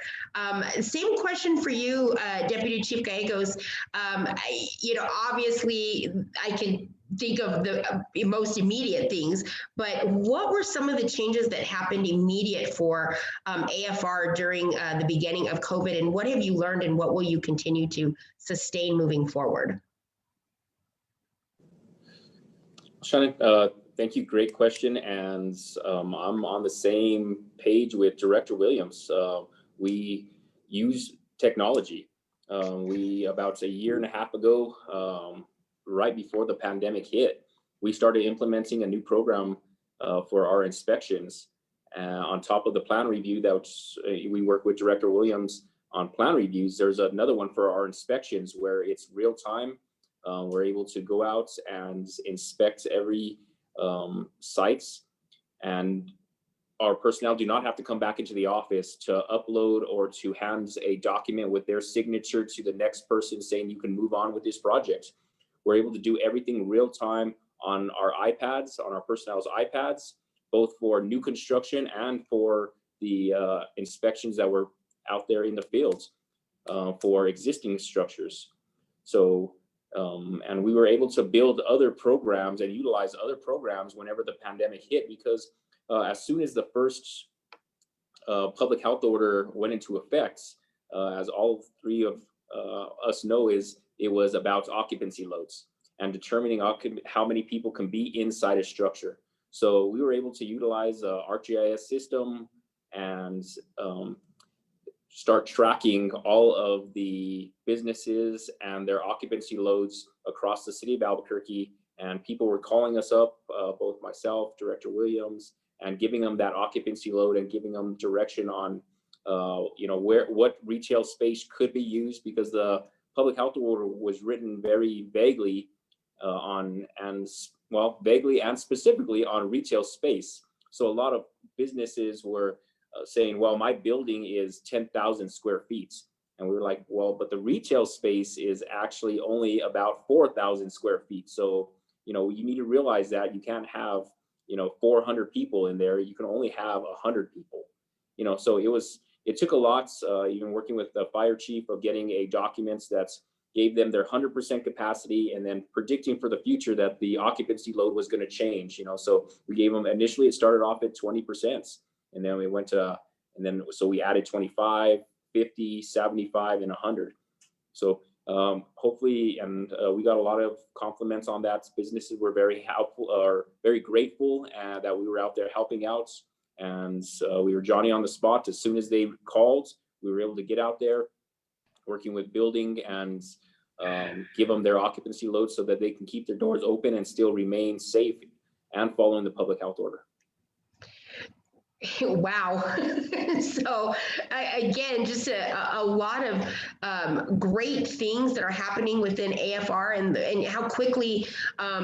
Same question for you, Deputy Chief Gallegos. Obviously, I can think of the most immediate things, but what were some of the changes that happened immediate for AFR during the beginning of COVID, and what have you learned, and what will you continue to sustain moving forward? Shannon, thank you. Great question. And I'm on the same page with Director Williams. We use technology. We, about a year and a half ago, right before the pandemic hit, we started implementing a new program for our inspections. On top of the plan review that we work with Director Williams on plan reviews, there's another one for our inspections where it's real time. We're able to go out and inspect every sites, and our personnel do not have to come back into the office to upload or to hand a document with their signature to the next person saying you can move on with this project. We're able to do everything real time on our iPads, on our personnel's iPads, both for new construction and for the inspections that were out there in the fields for existing structures. So and we were able to build other programs and utilize other programs whenever the pandemic hit, because as soon as the first public health order went into effect, as all three of us know, it was about occupancy loads and determining how many people can be inside a structure. So we were able to utilize ArcGIS system and start tracking all of the businesses and their occupancy loads across the city of Albuquerque. And people were calling us up, both myself, Director Williams, and giving them that occupancy load and giving them direction on, what retail space could be used, because the public health order was written very vaguely vaguely and specifically on retail space. So a lot of businesses were saying, well, my building is 10,000 square feet. And we were like, well, but the retail space is actually only about 4,000 square feet. So, you need to realize that you can't have, 400 people in there. You can only have 100 people, so it took a lot, even working with the fire chief, of getting a documents that gave them their 100% capacity, and then predicting for the future that the occupancy load was going to change, so we gave them, initially it started off at 20%, and then we went to, so we added 25, 50, 75, and 100. So hopefully, and we got a lot of compliments on that. Businesses were very helpful, or very grateful that we were out there helping out. And we were Johnny on the spot. As soon as they called, we were able to get out there, working with building, and give them their occupancy load so that they can keep their doors open and still remain safe and following the public health order. Wow. So again, just a lot of great things that are happening within AFR, and how quickly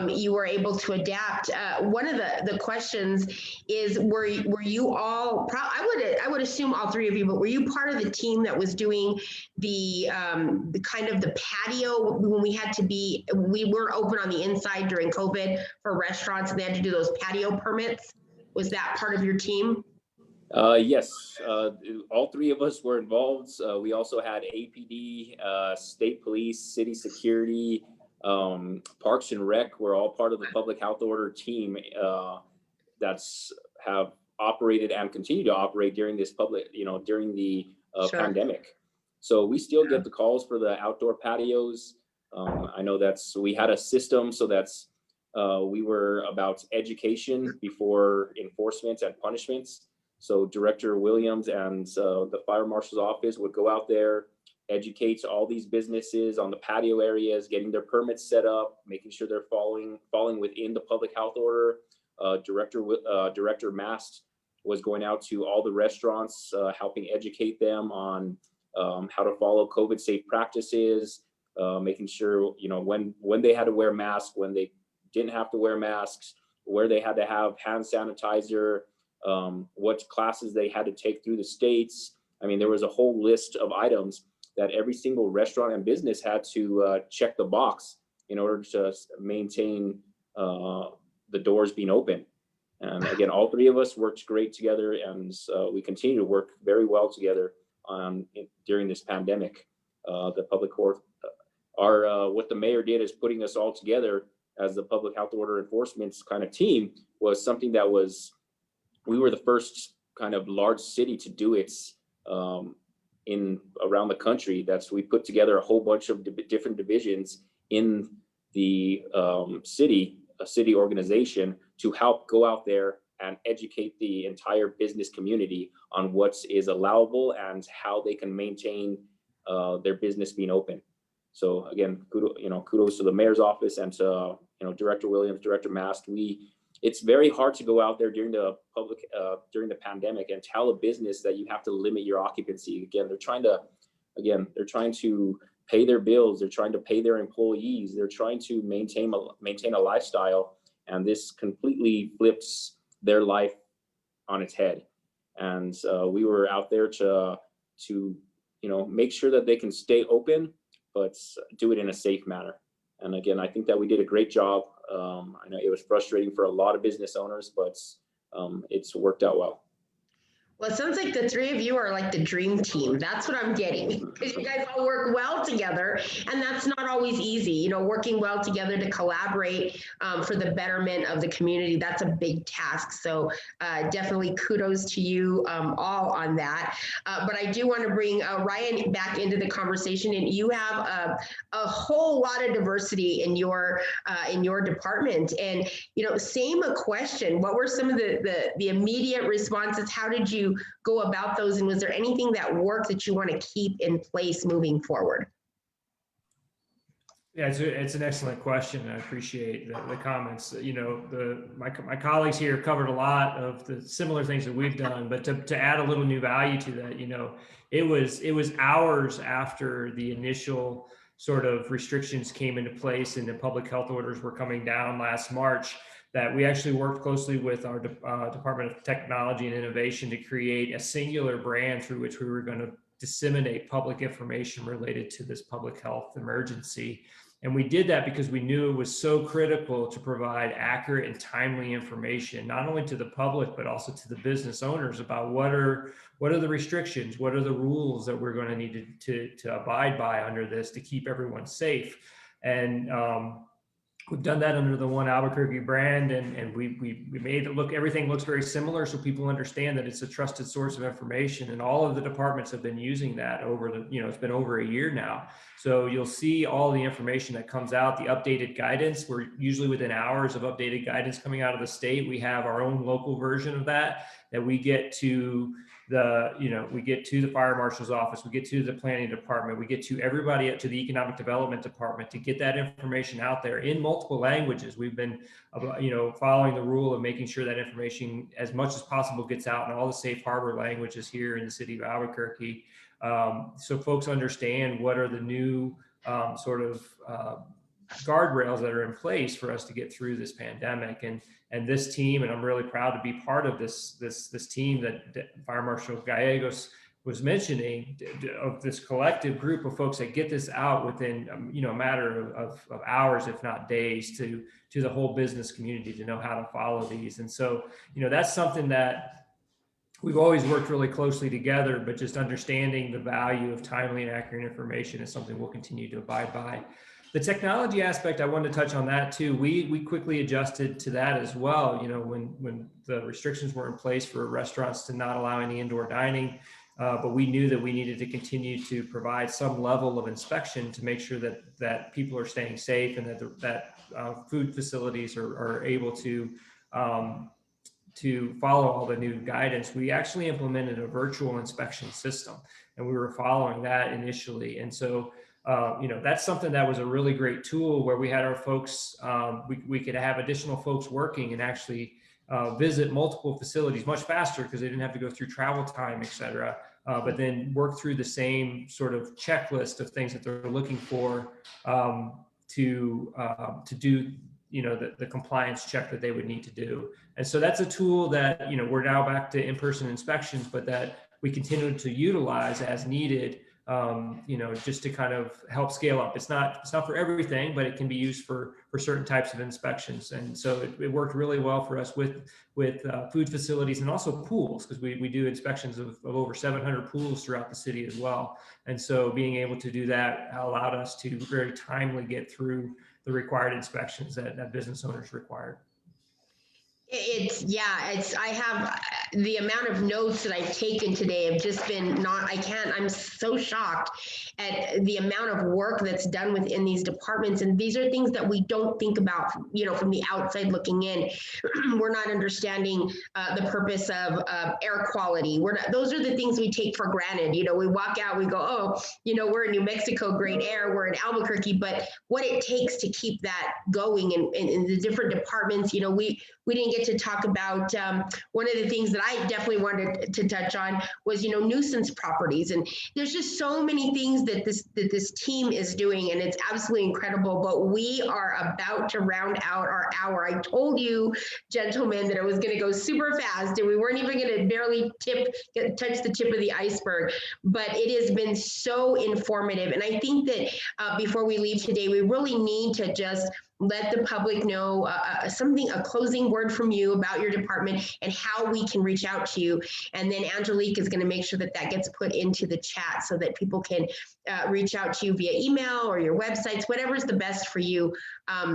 you were able to adapt. One of the questions is, were you all, I would assume all three of you, but were you part of the team that was doing the kind of the patio when we weren't open on the inside during COVID for restaurants, and they had to do those patio permits? Was that part of your team? Yes, all three of us were involved. We also had APD, state police, city security, Parks and Rec were all part of the public health order team that's have operated and continue to operate during this during the pandemic. So we still get the calls for the outdoor patios. I know we had a system, so we were about education before enforcement and punishments. So Director Williams and the Fire Marshal's office would go out there, educate all these businesses on the patio areas, getting their permits set up, making sure they're falling within the public health order. Director Mast was going out to all the restaurants, helping educate them on how to follow COVID safe practices, making sure, when they had to wear masks, when they didn't have to wear masks, where they had to have hand sanitizer, what classes they had to take through the states. I mean, there was a whole list of items that every single restaurant and business had to check the box in order to maintain the doors being open. And again, all three of us worked great together, and we continue to work very well together during this pandemic. The public court, what the mayor did is putting us all together as the public health order enforcement kind of team was something that we were the first kind of large city to do it around the country. We put together a whole bunch of different divisions in the city organization to help go out there and educate the entire business community on what is allowable and how they can maintain their business being open. So again, kudos to the mayor's office and to Director Williams, Director Mast. It's very hard to go out there during the pandemic and tell a business that you have to limit your occupancy. Again, they're trying to pay their bills. They're trying to pay their employees. They're trying to maintain a lifestyle, and this completely flips their life on its head. And we were out there to make sure that they can stay open, but do it in a safe manner. And again, I think that we did a great job. I know it was frustrating for a lot of business owners, but it's worked out well. Well, it sounds like the three of you are like the dream team. That's what I'm getting, because you guys all work well together, and that's not always easy. Working well together to collaborate for the betterment of the community, that's a big task. So definitely kudos to you all on that. But I do want to bring Ryan back into the conversation, and you have a whole lot of diversity in your department. And same question. What were some of the immediate responses? How did you you go about those? And was there anything that worked that you want to keep in place moving forward? Yeah, it's an excellent question. I appreciate the comments. You know, my colleagues here covered a lot of the similar things that we've done, but to add a little new value to that, you know, it was hours after the initial sort of restrictions came into place and the public health orders were coming down last March that we actually worked closely with our Department of Technology and Innovation to create a singular brand through which we were going to disseminate public information related to this public health emergency. And we did that because we knew it was so critical to provide accurate and timely information, not only to the public, but also to the business owners about what are the restrictions, what are the rules that we're going to need to abide by under this to keep everyone safe. And we've done that under the One Albuquerque brand, and we made it look, everything looks very similar so people understand that it's a trusted source of information, and all of the departments have been using that over the, you know, it's been over a year now. So you'll see all the information that comes out, the updated guidance. We're usually within hours of updated guidance coming out of the state. We have our own local version of that we get to the, you know, we get to the fire marshal's office, we get to the planning department, we get to everybody up to the economic development department to get that information out there in multiple languages. We've been, you know, following the rule of making sure that information as much as possible gets out in all the safe harbor languages here in the city of Albuquerque. So folks understand what are the new sort of guardrails that are in place for us to get through this pandemic. And this team, and I'm really proud to be part of this team that Fire Marshal Gallegos was mentioning, of this collective group of folks that get this out within, you know, a matter of hours, if not days, to the whole business community to know how to follow these. And so, you know, that's something that we've always worked really closely together, but just understanding the value of timely and accurate information is something we'll continue to abide by. The technology aspect, I wanted to touch on that too. We quickly adjusted to that as well. You know, when the restrictions were in place for restaurants to not allow any indoor dining, but we knew that we needed to continue to provide some level of inspection to make sure that people are staying safe and that food facilities are able to follow all the new guidance. We actually implemented a virtual inspection system, and we were following that initially. And so, you know, that's something that was a really great tool where we had our folks, we could have additional folks working and actually visit multiple facilities much faster because they didn't have to go through travel time, et cetera, but then work through the same sort of checklist of things that they're looking for to do, you know, the compliance check that they would need to do. And so that's a tool that, you know, we're now back to in-person inspections, but that we continue to utilize as needed, you know, just to kind of help scale up. It's not for everything, but it can be used for certain types of inspections. And so it worked really well for us with food facilities and also pools, because we do inspections of over 700 pools throughout the city as well. And so being able to do that allowed us to very timely get through the required inspections that business owners required. I have the amount of notes that I've taken today have just been I'm so shocked at the amount of work that's done within these departments. And these are things that we don't think about, you know, from the outside looking in. We're not understanding the purpose of air quality. Those are the things we take for granted. You know, we walk out, we go, oh, you know, we're in New Mexico, great air, we're in Albuquerque, but what it takes to keep that going in the different departments, you know, we didn't get to talk about one of the things that I definitely wanted to touch on was, you know, nuisance properties. And there's just so many things that this team is doing, and it's absolutely incredible. But we are about to round out our hour. I told you, gentlemen, that it was going to go super fast, and we weren't even going to barely touch the tip of the iceberg. But it has been so informative. And I think that before we leave today, we really need to just let the public know a closing word from you about your department and how we can reach out to you. And then Angelique is going to make sure that gets put into the chat so that people can reach out to you via email or your websites, whatever's the best for you,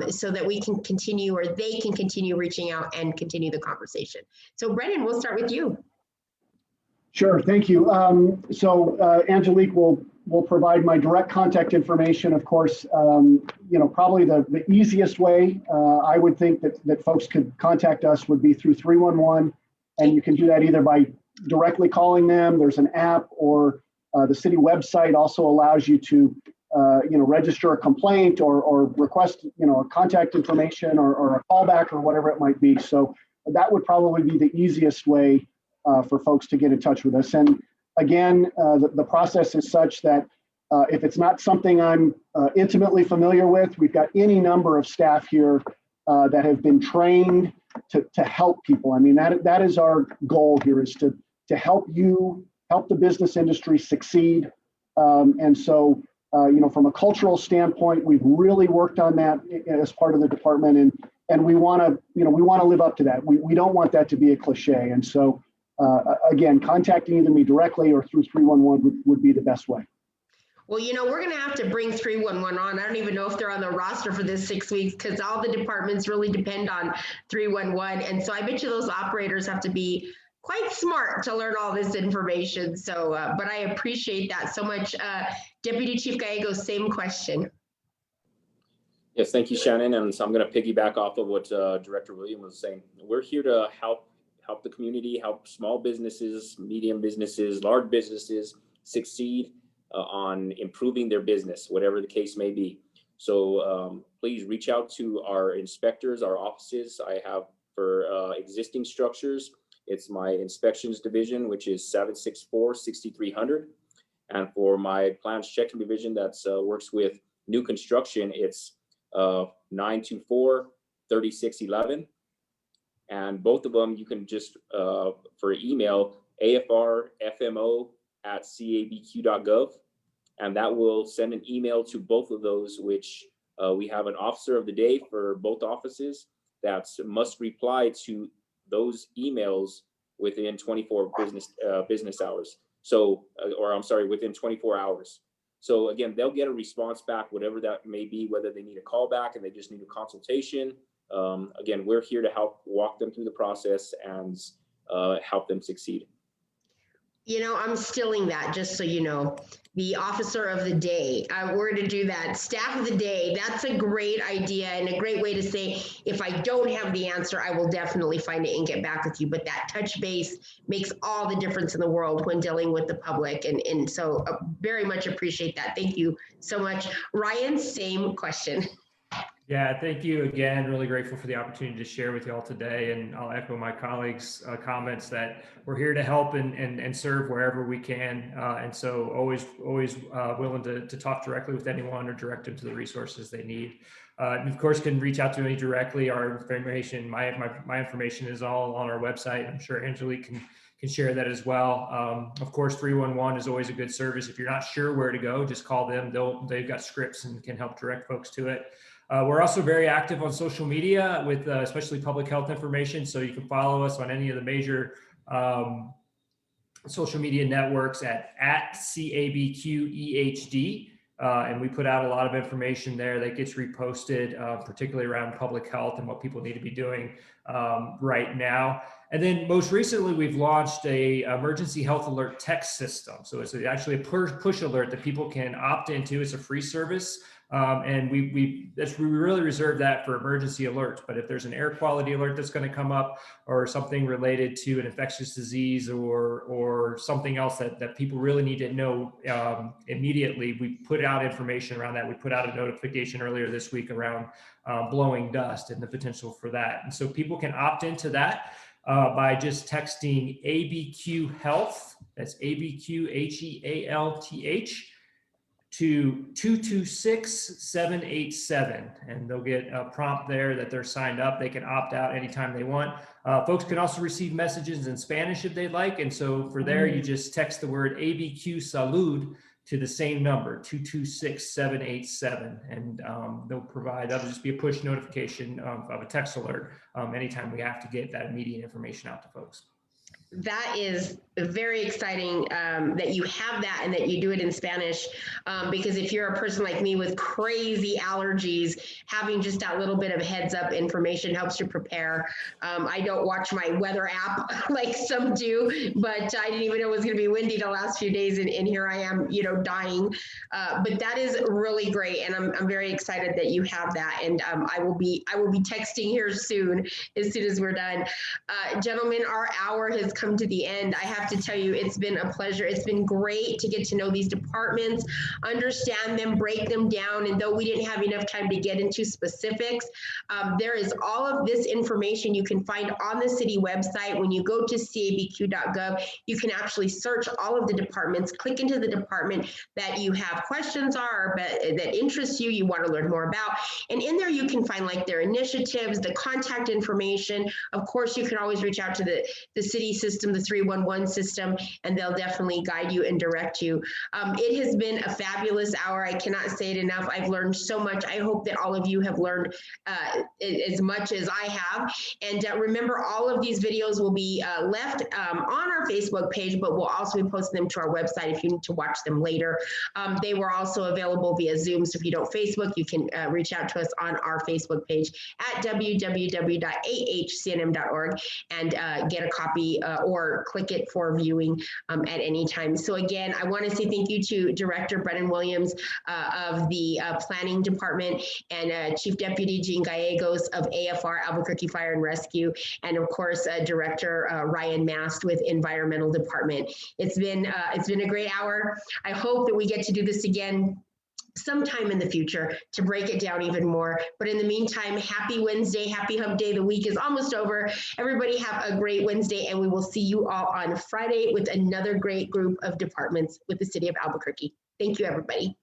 so that we can continue, or they can continue reaching out and continue the conversation. So Brennan, we'll start with you. Sure, thank you. Angelique will provide my direct contact information. Of course, you know, probably the easiest way I would think that folks could contact us would be through 311, and you can do that either by directly calling them. There's an app, or the city website also allows you to register a complaint or request, contact information or a callback or whatever it might be. So that would probably be the easiest way for folks to get in touch with us. And again, the process is such that if it's not something I'm intimately familiar with, we've got any number of staff here that have been trained to help people. I mean, that is our goal here, is to help the business industry succeed. And so, from a cultural standpoint, we've really worked on that as part of the department, and we want to live up to that. We don't want that to be a cliche. And so, again, contacting either me directly or through 311 would be the best way. Well, we're going to have to bring 311 on. I don't even know if they're on the roster for this 6 weeks, because all the departments really depend on 311. And so I bet you those operators have to be quite smart to learn all this information. So, but I appreciate that so much. Deputy Chief Gallegos, same question. Yes, thank you, Shannon. And so I'm going to piggyback off of what Director William was saying. We're here to help the community, help small businesses, medium businesses, large businesses succeed on improving their business, whatever the case may be. So please reach out to our inspectors, our offices. I have for existing structures, it's my inspections division, which is 764-6300. And for my plans checking division that works with new construction, it's 924-3611. And both of them, you can just, for email, AFRFMO@cabq.gov. And that will send an email to both of those, which we have an officer of the day for both offices that must reply to those emails within 24 business hours. So, within 24 hours. So again, they'll get a response back, whatever that may be, whether they need a call back and they just need a consultation. Again, we're here to help walk them through the process and help them succeed. I'm stealing that, just so you know. The officer of the day. We're going to do that. Staff of the day. That's a great idea and a great way to say, if I don't have the answer, I will definitely find it and get back with you. But that touch base makes all the difference in the world when dealing with the public. And so very much appreciate that. Thank you so much. Ryan, same question. Yeah, thank you again. Really grateful for the opportunity to share with you all today. And I'll echo my colleagues' comments that we're here to help and serve wherever we can. And so always willing to talk directly with anyone or direct them to the resources they need. And of course, can reach out to me directly. Our information, my information is all on our website. I'm sure Angelique can share that as well. Of course, 311 is always a good service. If you're not sure where to go, just call them. They've got scripts and can help direct folks to it. We're also very active on social media with especially public health information. So you can follow us on any of the major social media networks at CABQEHD. And we put out a lot of information there that gets reposted, particularly around public health and what people need to be doing right now. And then most recently, we've launched a emergency health alert text system. So it's actually a push alert that people can opt into. It's a free service. And we really reserve that for emergency alerts. But if there's an air quality alert that's going to come up, or something related to an infectious disease or something else that people really need to know immediately, we put out information around that. We put out a notification earlier this week around blowing dust and the potential for that. And so people can opt into that by just texting ABQ Health, that's ABQHEALTH, to 226787, and they'll get a prompt there that they're signed up. They can opt out anytime they want. Folks can also receive messages in Spanish if they'd like, and so for there, you just text the word ABQ Salud to the same number, 226787, and that'll just be a push notification of a text alert anytime we have to get that immediate information out to folks. That is very exciting that you have that and that you do it in Spanish, because if you're a person like me with crazy allergies, having just that little bit of heads up information helps you prepare. I don't watch my weather app like some do, but I didn't even know it was going to be windy the last few days, and here I am, dying. But that is really great, and I'm very excited that you have that, and I will be texting here soon as we're done. Gentlemen, our hour has come to the end. I have to tell you, it's been a pleasure. It's been great to get to know these departments, understand them, break them down. And though we didn't have enough time to get into specifics, there is all of this information you can find on the city website. When you go to cabq.gov, you can actually search all of the departments, click into the department that you have questions are, that interests you, you want to learn more about. And in there, you can find like their initiatives, the contact information. Of course, you can always reach out to the city system, the 311 system, and they'll definitely guide you and direct you. It has been a fabulous hour. I cannot say it enough. I've learned so much. I hope that all of you have learned as much as I have. And remember, all of these videos will be left on our Facebook page, but we'll also be posting them to our website if you need to watch them later. They were also available via Zoom, so if you don't Facebook, you can reach out to us on our Facebook page at www.ahcnm.org and get a copy or click it for viewing at any time. So again, I want to say thank you to Director Brennan Williams of the Planning Department and Chief Deputy Jean Gallegos of AFR, Albuquerque Fire and Rescue, and of course, Director Ryan Mast with Environmental Department. It's been a great hour. I hope that we get to do this again sometime in the future to break it down even more. But in the meantime, happy Wednesday, happy hump day. The week is almost over. Everybody have a great Wednesday, and we will see you all on Friday with another great group of departments with the city of Albuquerque. Thank you, everybody.